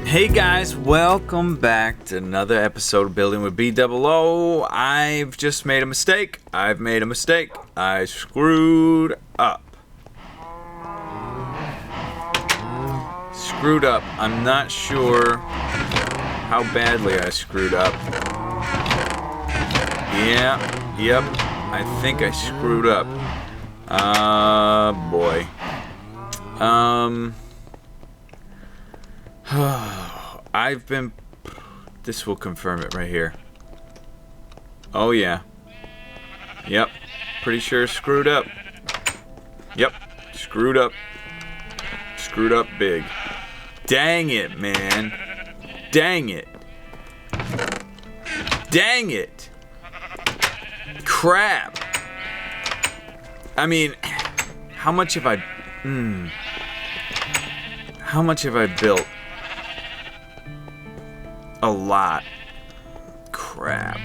Hey guys, welcome back to another episode of Building with BdoubleO. I've just made a mistake. I screwed up. I'm not sure how badly I screwed up. Yep. I think I screwed up. Boy. This will confirm it right here. Oh yeah. Yep. Pretty sure screwed up. Yep. Screwed up. Screwed up big. Dang it, man. Dang it. Crap. I mean, how much have I built? A lot. Crap.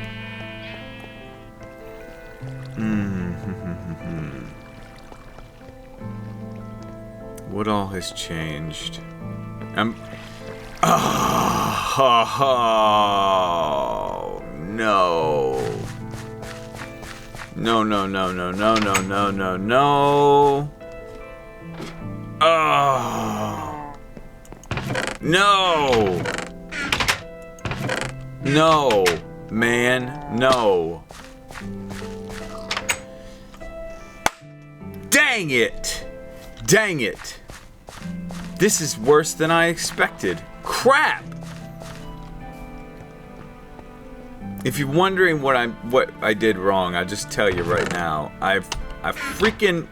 What all has changed? Oh no. No. Oh. No. No, man, no. Dang it. This is worse than I expected. Crap. If you're wondering what I did wrong, I'll just tell you right now. I freaking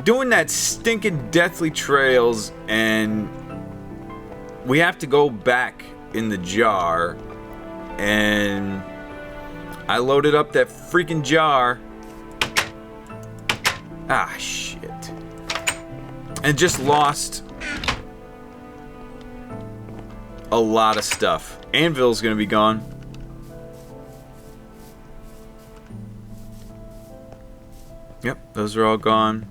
doing that stinking Deathly Trails, and we have to go back in the jar. And I loaded up that freaking jar. Ah, shit. And just lost a lot of stuff. Anvil's gonna be gone. Yep, those are all gone.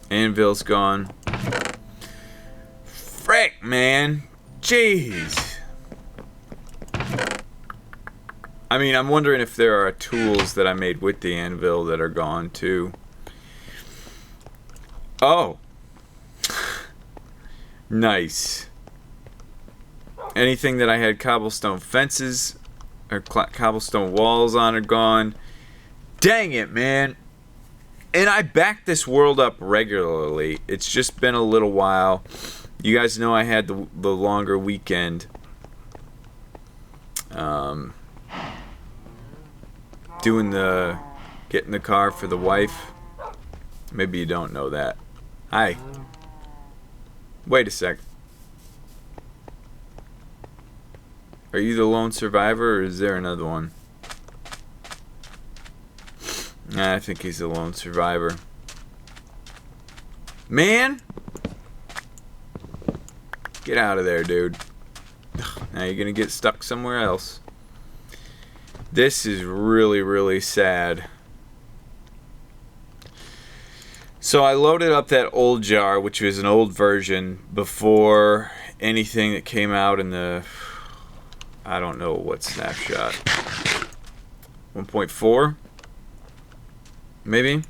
Anvil's gone. Frick, man. Jeez. I mean, I'm wondering if there are tools that I made with the anvil that are gone too. Oh. Nice. Anything that I had cobblestone fences or cobblestone walls on are gone. Dang it, man. And I back this world up regularly. It's just been a little while. You guys know I had the longer weekend. Getting the car for the wife. Maybe you don't know that. Hi. Wait a sec. Are you the lone survivor, or is there another one? Nah, I think he's the lone survivor. Man! Get out of there, dude. Now you're gonna get stuck somewhere else. This is really, really sad. So I loaded up that old jar, which was an old version, before anything that came out in the... I don't know what snapshot. 1.4? Maybe?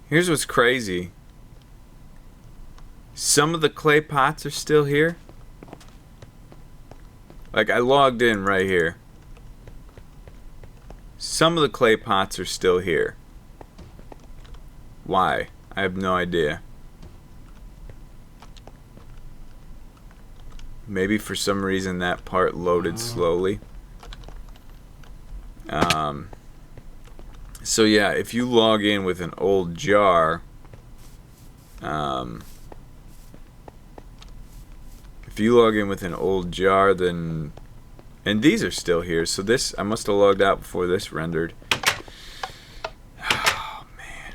Here's what's crazy. Some of the clay pots are still here. Like, I logged in right here. Some of the clay pots are still here. Why? I have no idea. Maybe for some reason that part loaded slowly. So yeah, if you log in with an old jar, then... And these are still here, so this... I must have logged out before this rendered. Oh, man.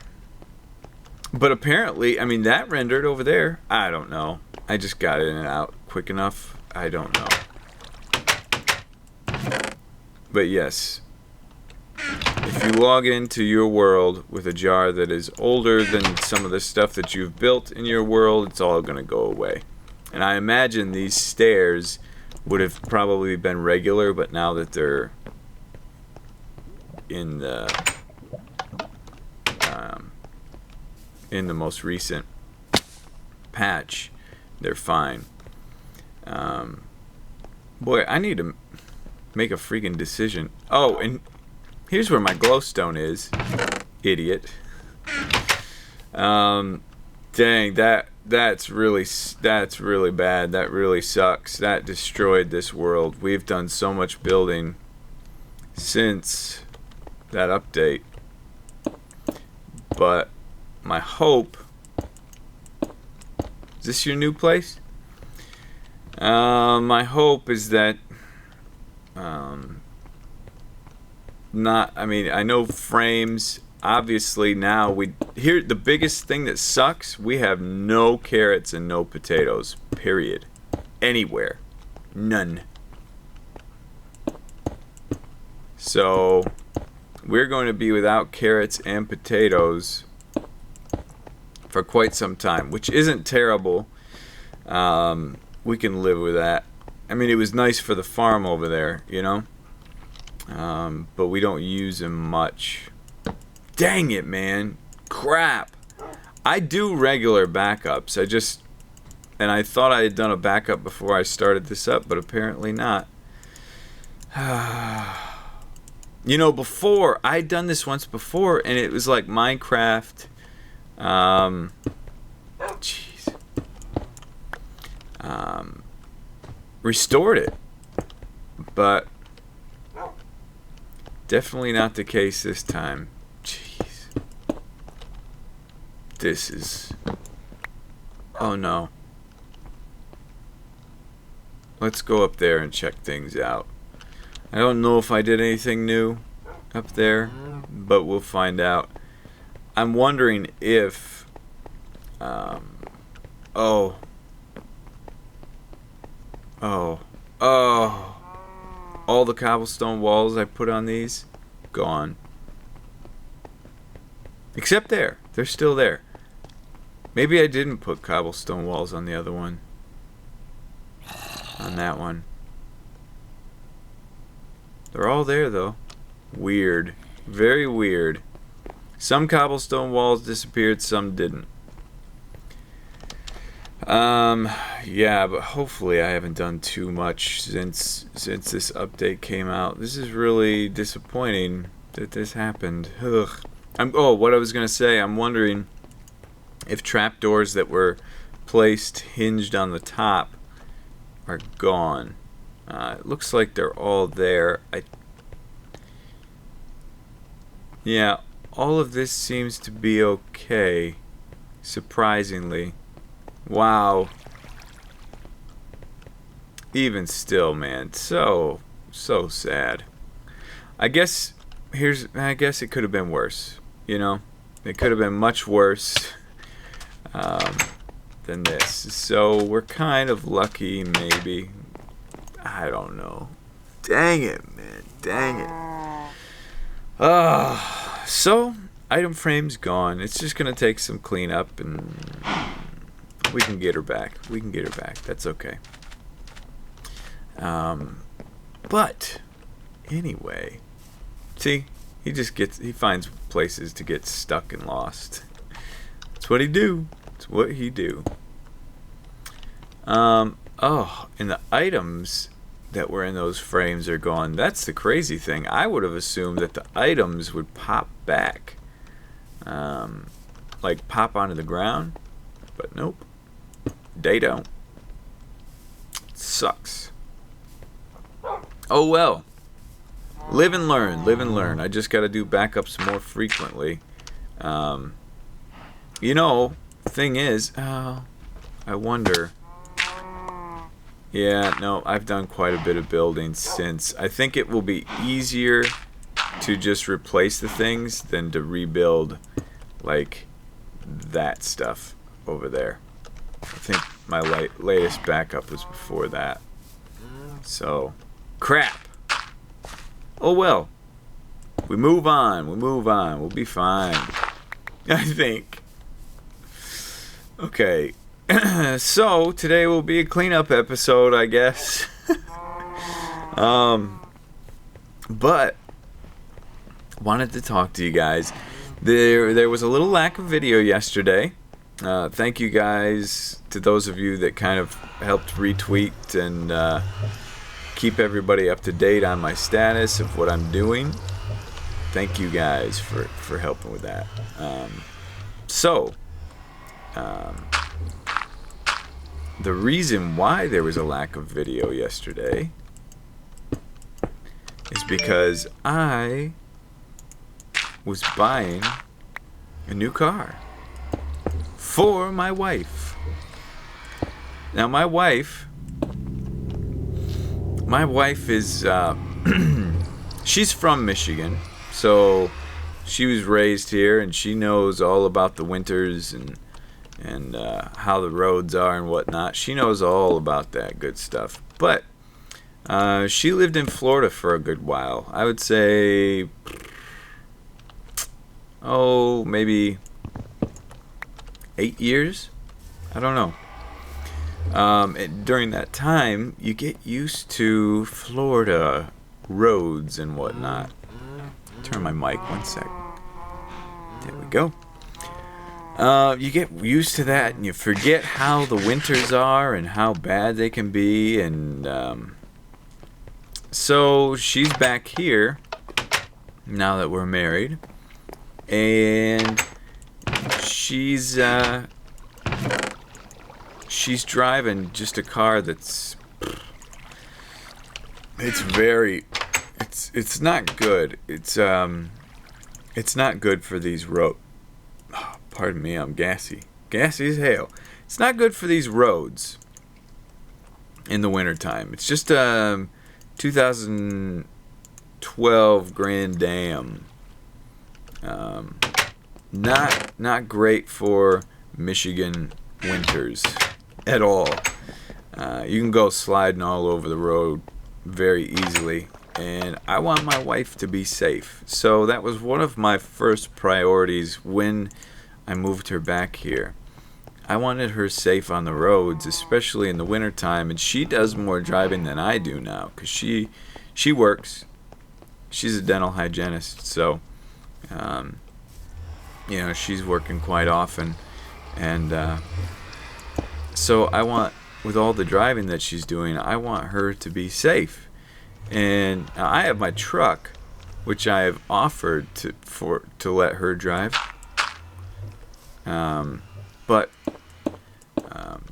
But apparently, I mean, that rendered over there. I don't know. I just got in and out quick enough. I don't know. But yes, if you log into your world with a jar that is older than some of the stuff that you've built in your world, it's all going to go away. And I imagine these stairs would have probably been regular, but now that they're in the most recent patch, they're fine. Boy, I need to make a freaking decision. Oh, and here's where my glowstone is. Idiot. Dang, that's really bad. That really sucks. That destroyed this world. We've done so much building since that update. But my hope... Is this your new place? My hope is that... I know frames... Obviously now the biggest thing that sucks, we have no carrots and no potatoes, period. Anywhere. None. So we're going to be without carrots and potatoes for quite some time, which isn't terrible. We can live with that. I mean, it was nice for the farm over there, you know? But we don't use them much. Dang it, man. Crap. I do regular backups. And I thought I had done a backup before I started this up, but apparently not. You know, before, I'd done this once before, and it was like Minecraft. Jeez. Restored it. But definitely not the case this time. Jeez. This is... Oh no. Let's go up there and check things out. I don't know if I did anything new up there, but we'll find out. I'm wondering if... all the cobblestone walls I put on these, gone. Except there. They're still there. Maybe I didn't put cobblestone walls on the other one. On that one. They're all there though. Weird. Very weird. Some cobblestone walls disappeared, some didn't. Yeah, but hopefully I haven't done too much since this update came out. This is really disappointing that this happened. Ugh. What I was gonna say, I'm wondering if trapdoors that were placed hinged on the top are gone. It looks like they're all there. Yeah, all of this seems to be okay. Surprisingly. Wow. Even still, man, so sad. I guess it could have been worse, you know? It could have been much worse than this. So we're kind of lucky, maybe. I don't know. Dang it, man. Dang it. So item frame's gone. It's just gonna take some cleanup, and we can get her back. We can get her back. That's okay. But anyway, see, he finds places to get stuck and lost. That's what he do. It's what he do. And the items that were in those frames are gone. That's the crazy thing. I would have assumed that the items would pop back, like pop onto the ground, but nope, they don't. Sucks. Oh well. Live and learn. Live and learn. I just got to do backups more frequently. You know, thing is, I wonder. Yeah, no, I've done quite a bit of building since. I think it will be easier to just replace the things than to rebuild, like, that stuff over there. I think my latest backup was before that. So, crap. Oh well. We move on. We move on. We'll be fine. I think. Okay. So today will be a cleanup episode, I guess. But wanted to talk to you guys. There was a little lack of video yesterday. Thank you guys to those of you that kind of helped retweet and keep everybody up to date on my status of what I'm doing. Thank you guys for helping with that. The reason why there was a lack of video yesterday is because I was buying a new car for my wife. Now my wife is she's from Michigan, so she was raised here and she knows all about the winters and how the roads are and whatnot. She knows all about that good stuff. But she lived in Florida for a good while. I would say, maybe 8 years? I don't know. And during that time, you get used to Florida roads and whatnot. Turn my mic 1 sec. There we go. You get used to that and you forget how the winters are and how bad they can be. And so she's back here now that we're married. And she's driving just a car that's it's not good. It's not good for these roads. Pardon me, I'm gassy as hell. It's not good for these roads in the wintertime. It's just 2012 Grand Am. Not great for Michigan winters at all. You can go sliding all over the road very easily, and I want my wife to be safe. So that was one of my first priorities when I moved her back here. I wanted her safe on the roads, especially in the wintertime, and she does more driving than I do now because she works. She's a dental hygienist, so she's working quite often, and so I want, with all the driving that she's doing, I want her to be safe. And I have my truck, which I have offered to let her drive. But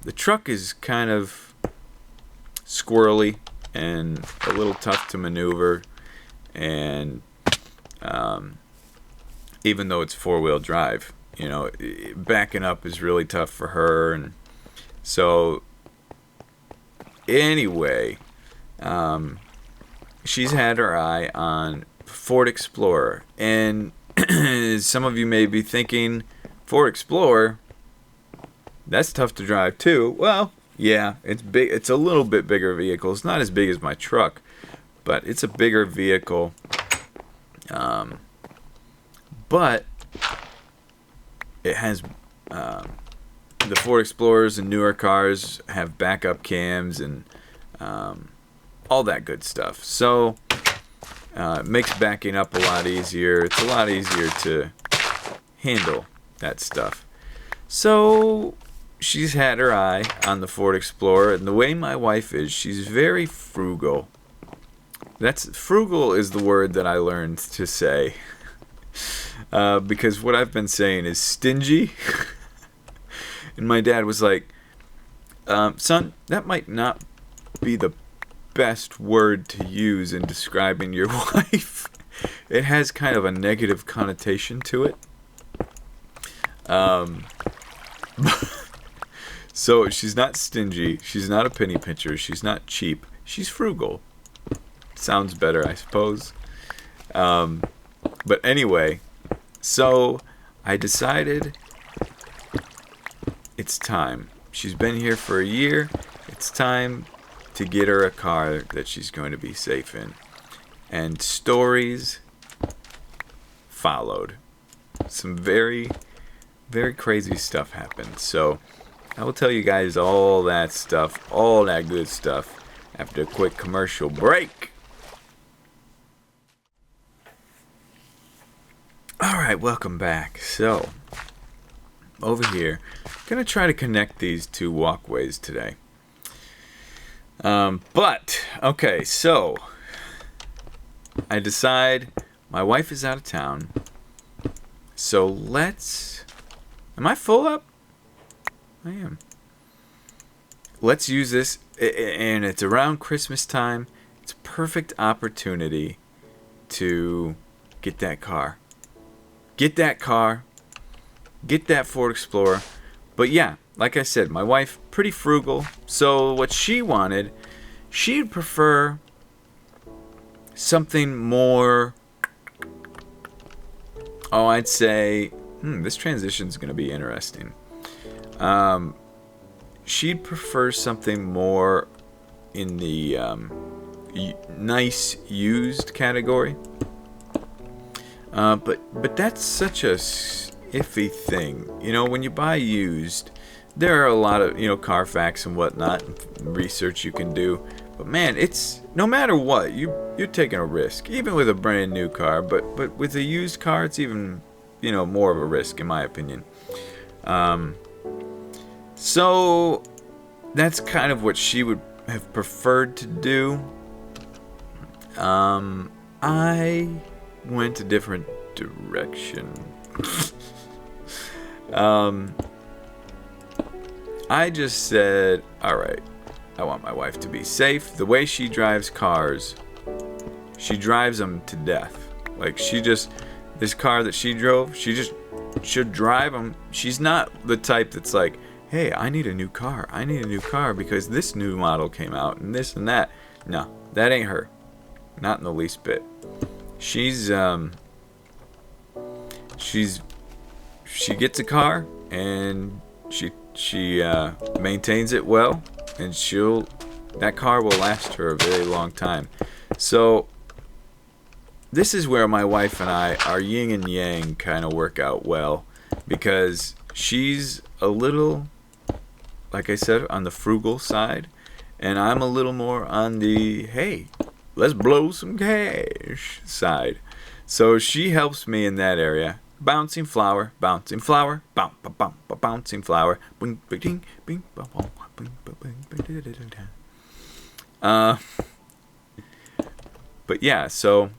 the truck is kind of squirrely and a little tough to maneuver, and even though it's 4-wheel drive, backing up is really tough for her. And so anyway, she's had her eye on Ford Explorer, and some of you may be thinking, Ford Explorer, that's tough to drive too. Well, yeah, it's big. It's a little bit bigger vehicle. It's not as big as my truck, but it's a bigger vehicle. But it has the Ford Explorers and newer cars have backup cams and all that good stuff. So it makes backing up a lot easier. It's a lot easier to handle that stuff. So she's had her eye on the Ford Explorer, and the way my wife is, she's very frugal. Frugal is the word that I learned to say. Because what I've been saying is stingy. And my dad was like, son, that might not be the best word to use in describing your wife. It has kind of a negative connotation to it. So she's not stingy, she's not a penny pincher, she's not cheap, she's frugal. Sounds better, I suppose. But anyway, so I decided it's time. She's been here for a year. It's time to get her a car that she's going to be safe in. And stories followed. Some very, very crazy stuff happened. So I will tell you guys all that stuff, all that good stuff, after a quick commercial break. Alright, welcome back. So, over here, I'm going to try to connect these two walkways today. Okay, so, I decide my wife is out of town, so am I full up? I am. Let's use this, and it's around Christmas time. It's a perfect opportunity to get that car. Get that Ford Explorer. But yeah, like I said, my wife, pretty frugal. So what she wanted, she'd prefer something more, I'd say, this transition's going to be interesting. She'd prefer something more in the nice used category. But that's such a iffy thing. You know, when you buy used, there are a lot of, Carfax and whatnot, research you can do. But man, it's, no matter what, you're taking a risk. Even with a brand new car, but with a used car, it's even, more of a risk, in my opinion. So that's kind of what she would have preferred to do. I went a different direction. I just said, alright, I want my wife to be safe. The way she drives cars, she drives them to death. Like, this car that she drove, she'll drive them. She's not the type that's like, hey, I need a new car because this new model came out and this and that. No, that ain't her. Not in the least bit. She gets a car and she maintains it well, and that car will last her a very long time. So this is where my wife and I, our yin and yang, kind of work out well, because she's a little, like I said, on the frugal side, and I'm a little more on the, hey, let's blow some cash side. So she helps me in that area. Bouncing flower, bouncing flower, bouncing flower. But yeah, so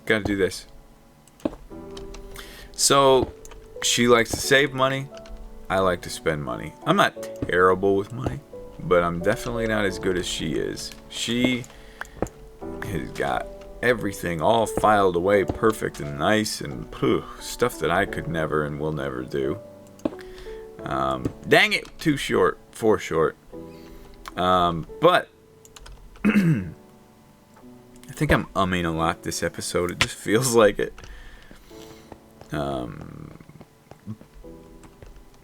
gotta do this. So she likes to save money. I like to spend money. I'm not terrible with money, but I'm definitely not as good as she is. She has got everything all filed away perfect and nice, and stuff that I could never and will never do. Dang it, four short. But I think I'm umming a lot this episode. It just feels like it.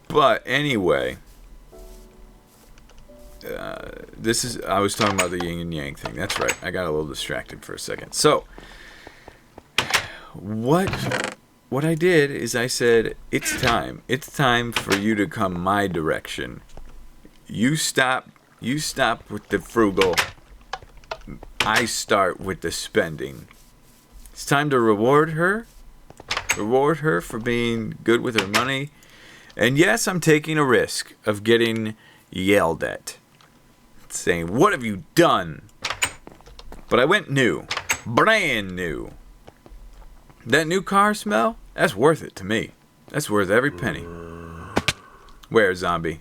But anyway, I was talking about the yin and yang thing. That's right. I got a little distracted for a second. So, what I did is I said, it's time. It's time for you to come my direction. You stop with the frugal. I start with the spending. It's time to reward her for being good with her money. And yes, I'm taking a risk of getting yelled at, saying, what have you done? But I went new, brand new. That new car smell, that's worth it to me. That's worth every penny. Where, zombie?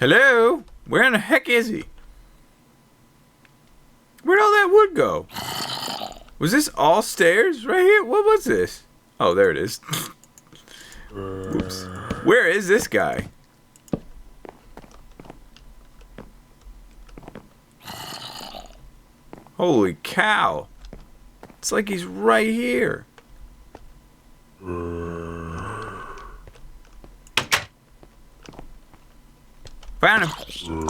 Hello? Where in the heck is he? Where'd all that wood go? Was this all stairs right here? What was this? Oh, there it is. Oops. Where is this guy? Holy cow. It's like he's right here. Found him.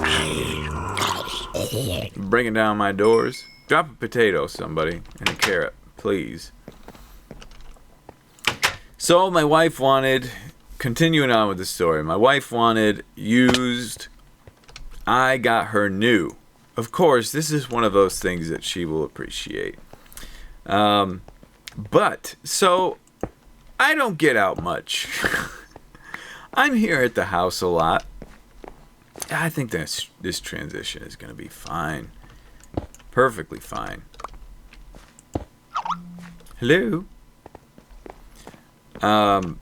Bringing down my doors. Drop a potato, somebody, and a carrot, please. So my wife wanted, continuing on with the story, my wife wanted used. I got her new. Of course, this is one of those things that she will appreciate. But, so, I don't get out much. I'm here at the house a lot. I think this transition is going to be fine. Perfectly fine. Hello? I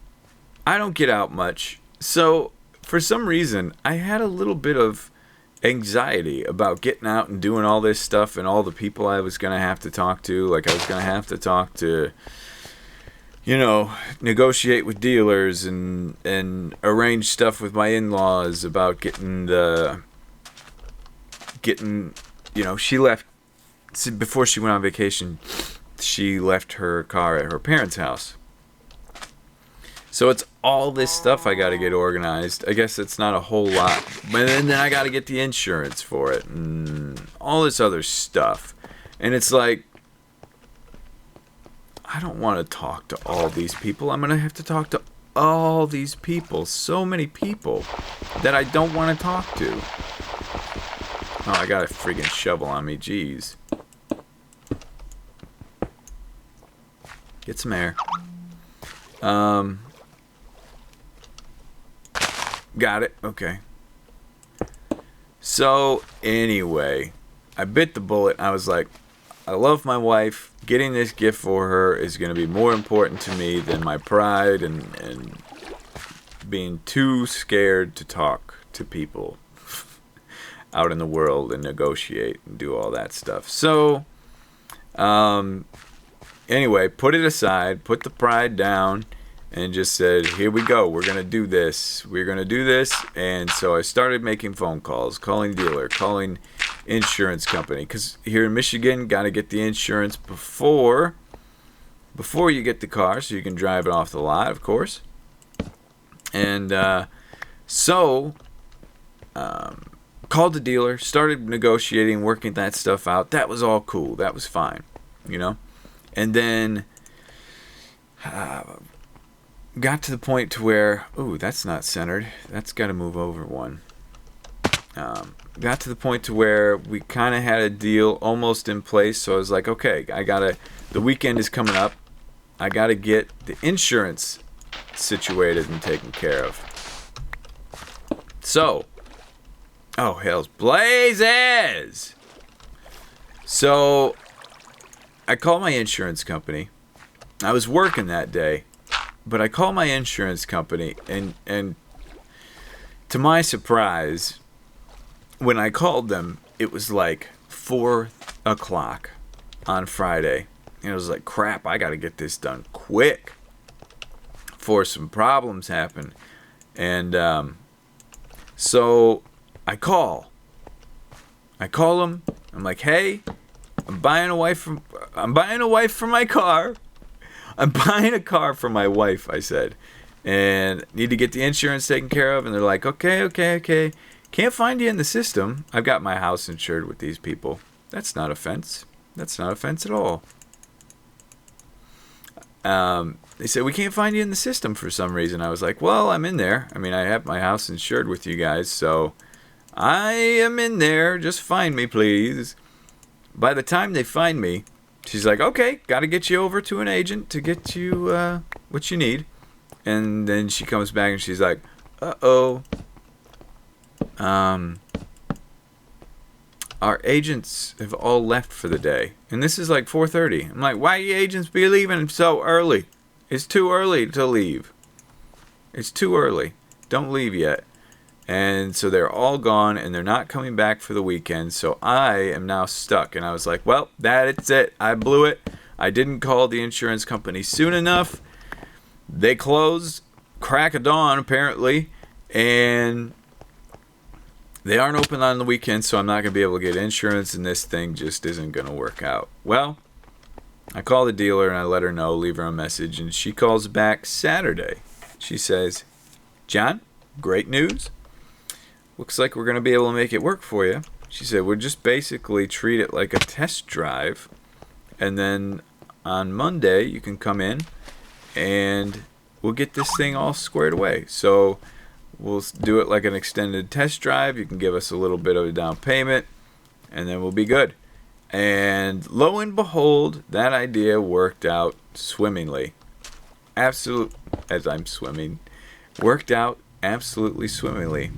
don't get out much. So, for some reason, I had a little bit of anxiety about getting out and doing all this stuff and all the people I was going to have to talk to. Like, I was going to have to talk to, you know, negotiate with dealers and arrange stuff with my in-laws about getting, you know, she left, before she went on vacation, she left her car at her parents' house. So it's all this stuff I got to get organized. I guess it's not a whole lot. But then I got to get the insurance for it and all this other stuff. And it's like, I don't want to talk to all these people. I'm going to have to talk to all these people. So many people that I don't want to talk to. Oh, I got a friggin' shovel on me. Jeez. Get some air. Got it. Okay. So, anyway, I bit the bullet. I was like, I love my wife. Getting this gift for her is going to be more important to me than my pride and being too scared to talk to people out in the world and negotiate and do all that stuff. So, anyway, put it aside, put the pride down, and just said, here we go, we're going to do this. We're going to do this. And so I started making phone calls, calling dealer, calling insurance company. Because here in Michigan, got to get the insurance before you get the car so you can drive it off the lot, of course. And called the dealer, started negotiating, working that stuff out. That was all cool. That was fine, you know. And then got to the point to where, ooh, that's not centered. That's got to move over one. Got to the point to where we kind of had a deal almost in place. So I was like, okay, the weekend is coming up. I got to get the insurance situated and taken care of. So, oh, hell's blazes. So, I called my insurance company. I was working that day. But I called my insurance company, and to my surprise, when I called them, it was like 4 o'clock on Friday. And it was like, crap, I got to get this done quick before some problems happen. And so I call them. I'm like, hey, I'm buying a wife for my car. I'm buying a car for my wife, I said, and need to get the insurance taken care of. And they're like, okay. Can't find you in the system. I've got my house insured with these people. That's not offense. That's not offense at all. They said, we can't find you in the system for some reason. I was like, well, I'm in there. I mean, I have my house insured with you guys, so I am in there. Just find me, please. By the time they find me, she's like, okay, got to get you over to an agent to get you what you need. And then she comes back and she's like, uh-oh. Our agents have all left for the day. And this is like 4:30. I'm like, why you agents be leaving so early? It's too early to leave. It's too early. Don't leave yet. And so they're all gone, and they're not coming back for the weekend. So I am now stuck. And I was like, well, that's it. I blew it. I didn't call the insurance company soon enough. They closed crack of dawn, apparently. And they aren't open on the weekend, so I'm not going to be able to get insurance, and this thing just isn't going to work out. Well, I call the dealer, and I let her know, leave her a message, and she calls back Saturday. She says, John, great news. Looks like we're going to be able to make it work for you. She said, we'll just basically treat it like a test drive, and then on Monday you can come in, and we'll get this thing all squared away. So we'll do it like an extended test drive. You can give us a little bit of a down payment, and then we'll be good. And lo and behold, that idea worked out swimmingly. As I'm swimming, worked out absolutely swimmingly.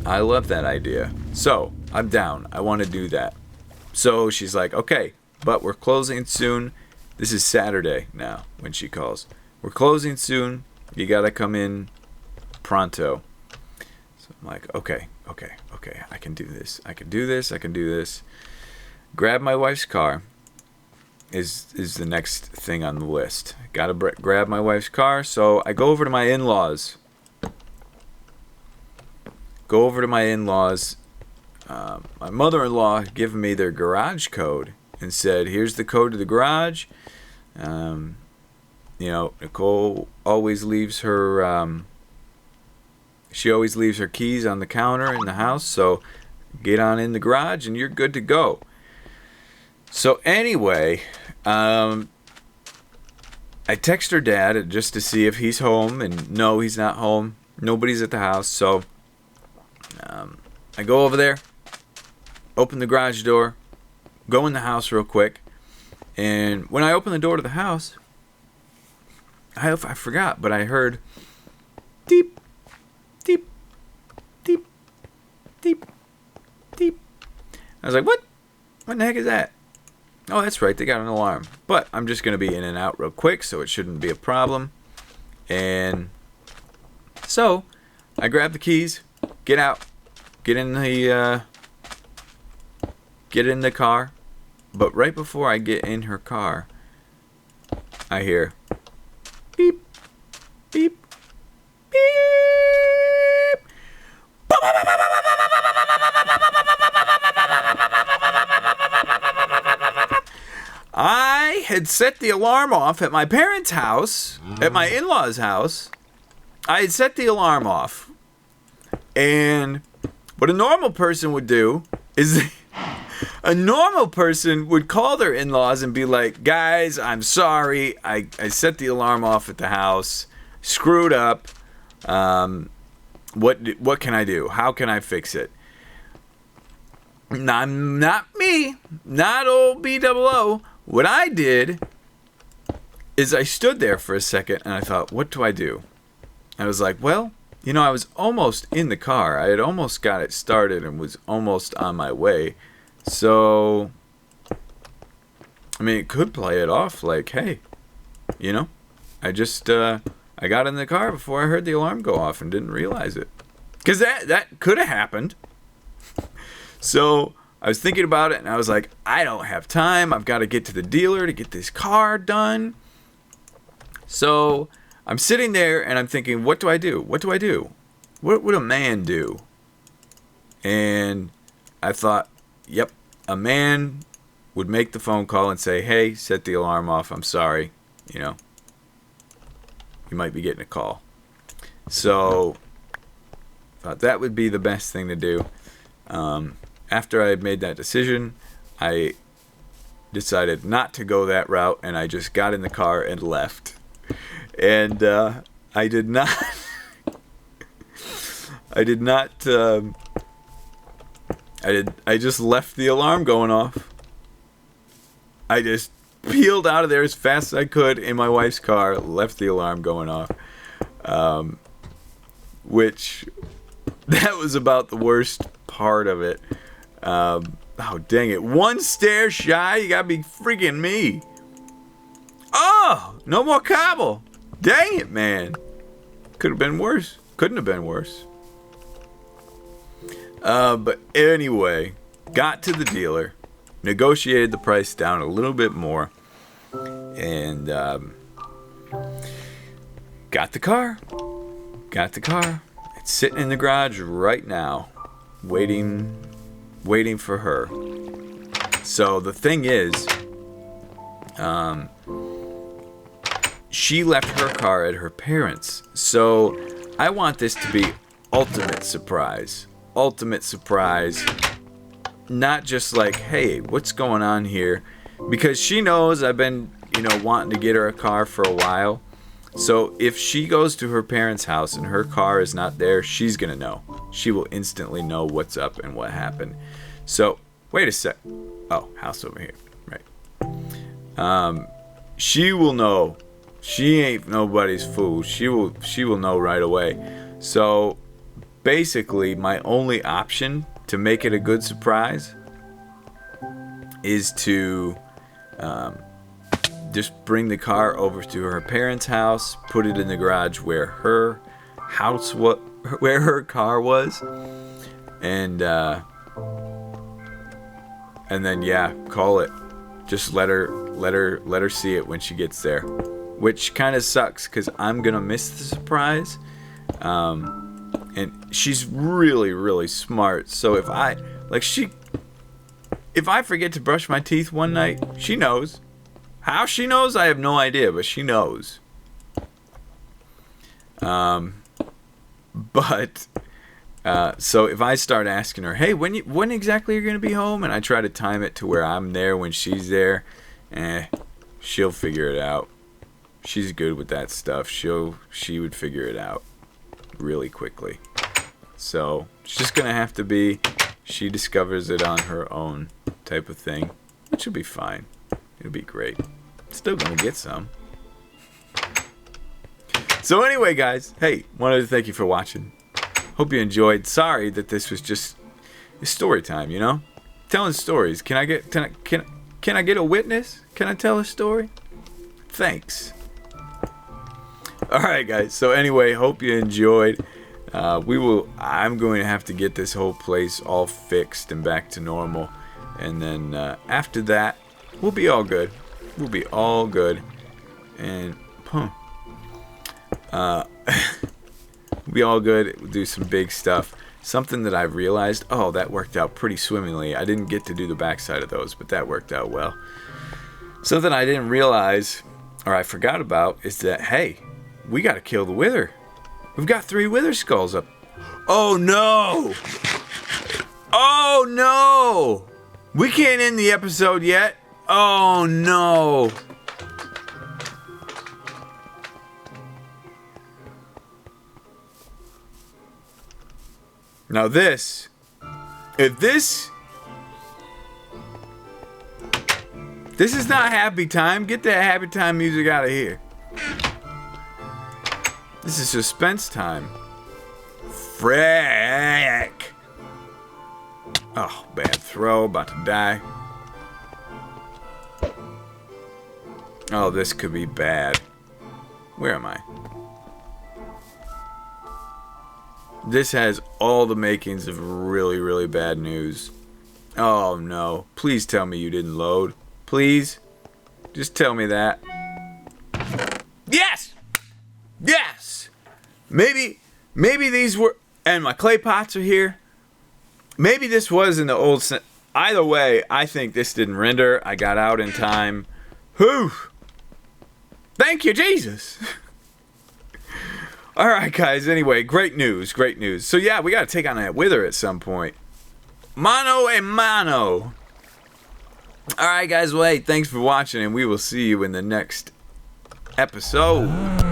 I love that idea. So I'm down. I want to do that. So she's like, okay, but we're closing soon. This is Saturday now when she calls. We're closing soon. You got to come in pronto. So I'm like, okay. I can do this. Grab my wife's car is the next thing on the list. Got to grab my wife's car. So I go over to my in-laws. My mother-in-law had given me their garage code and said, here's the code to the garage. Nicole always leaves her keys on the counter in the house, so get on in the garage and you're good to go. So anyway, I text her dad just to see if he's home, and no, he's not home. Nobody's at the house, so I go over there, open the garage door, go in the house real quick, and when I open the door to the house, I forgot, but I heard deep, deep, deep, deep, deep. I was like, what? What in the heck is that? Oh, that's right, they got an alarm. But I'm just going to be in and out real quick, so it shouldn't be a problem. And so I grab the keys, get out, get in the car. But right before I get in her car, I hear beep, beep, beep. I had set the alarm off at my parents' house, at my in-laws' house. I had set the alarm off. And what a normal person would do is a normal person would call their in-laws and be like, guys, I'm sorry. I set the alarm off at the house. Screwed up. What can I do? How can I fix it? Not me. Not old BdoubleO. What I did is I stood there for a second and I thought, what do I do? I was like, well, I was almost in the car. I had almost got it started and was almost on my way. So, it could play it off like, hey, I just, I got in the car before I heard the alarm go off and didn't realize it. Because that could have happened. So I was thinking about it, and I was like, I don't have time. I've got to get to the dealer to get this car done. So I'm sitting there, and I'm thinking, what do I do? What do I do? What would a man do? And I thought, yep, a man would make the phone call and say, hey, set the alarm off. I'm sorry. You might be getting a call. So I thought that would be the best thing to do. After I had made that decision, I decided not to go that route, and I just got in the car and left. And I did not. I just left the alarm going off. I just peeled out of there as fast as I could in my wife's car, left the alarm going off. Which, that was about the worst part of it. Oh, dang it. One stair shy? You gotta be freaking me. Oh, no more cobble. Dang it, man. Could have been worse. Couldn't have been worse. But anyway, got to the dealer, negotiated the price down a little bit more, and got the car. It's sitting in the garage right now, waiting for her. So the thing is, she left her car at her parents'. So I want this to be ultimate surprise. Not just like, hey, what's going on here? Because she knows I've been, wanting to get her a car for a while. So if she goes to her parents' house and her car is not there, she's going to know. She will instantly know what's up and what happened. So, wait a sec. Oh, house over here. Right. She will know. She ain't nobody's fool. She will know right away. So, basically, my only option to make it a good surprise is to just bring the car over to her parents' house, put it in the garage where her car was, and then call it. Just let her see it when she gets there, which kind of sucks because I'm gonna miss the surprise. And she's really, really smart. So if I forget to brush my teeth one night, she knows. How she knows, I have no idea, but she knows. So if I start asking her, hey, when exactly are you going to be home? And I try to time it to where I'm there when she's there, she'll figure it out. She's good with that stuff. She would figure it out really quickly. So it's just going to have to be she discovers it on her own type of thing, which will be fine. It'll be great. Still going to get some. So anyway, guys, hey, wanted to thank you for watching. Hope you enjoyed. Sorry that this was just story time, telling stories. Can I get a witness? Can I tell a story? Thanks. All right, guys. So anyway, hope you enjoyed. I'm going to have to get this whole place all fixed and back to normal, and then after that, we'll be all good. And we'll be all good. We'll do some big stuff. Something that I've realized, that worked out pretty swimmingly. I didn't get to do the backside of those, but that worked out well. Something I didn't realize, or I forgot about, is that, hey, we got to kill the wither. We've got 3 wither skulls up. Oh no! Oh no! We can't end the episode yet. Oh no! Now this is not happy time. Get that happy time music out of here. This is suspense time. Frick! Oh, bad throw. About to die. Oh, this could be bad. Where am I? This has all the makings of really, really bad news. Oh, no. Please tell me you didn't load. Please? Just tell me that. Yes! Yes! Maybe these were... And my clay pots are here. Maybe this was in the old... Either way, I think this didn't render. I got out in time. Whew! Thank you, Jesus! Alright, guys. Anyway, great news. So, yeah, we got to take on that wither at some point. Mano a mano. Alright, guys. Well, hey, thanks for watching, and we will see you in the next episode.